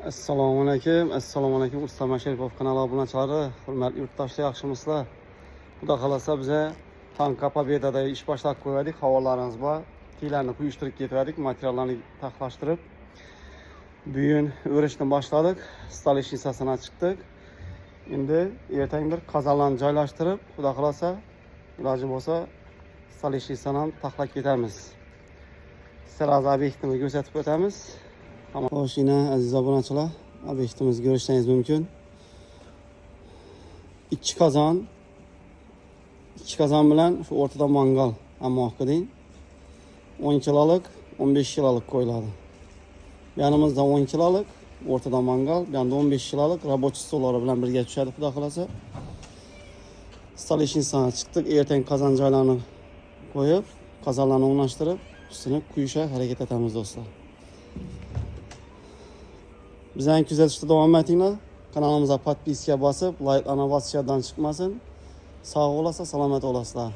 Assalomu alaykum Usta Masharipov kanali obunachilari, hurmatli yurtdoshlar, yaxshimisizlar? Xudo xolasa biza Tanka Pobedada ish boshlab qo'ydik. Havolarimiz bor. Tiylarni quyishtirib ketdik, materiallarni taxlashtirib. Bugun o'rishni boshladik. Stolishnisasini chiqdik. Endi ertaga bir qazonlarni joylashtirib, xudo xolasa iloji bo'lsa stolishnisani ham taxlab ketamiz. Sirazi obyektimizni ko'rsatib o'tamiz. Mashina aziz obunachilar, obyektimizni ko'rishingiz mumkin. 2 qozon bilan shu o'rtada mangal ammo qiding. 10 kilolik, 15 kilolik qo'yiladi. Yanimizda 10 kilolik o'rtada mangal, bu yerda 15 kilolik рабочий stollar bilan birga tushadi, xudo xolasa. Stolishnisani chiqdik, ertaga qozon joylarini qo'yib, qozonlarni o'rnashtirib, ustini quyishga harakat etamiz do'stlar. Bizani kuzatishda davom etinglar. Kanalimizga podpiska bosib, like'larni bosishdan chiqmasin. Sog' bo'lasiz, salomat bo'lasizlar.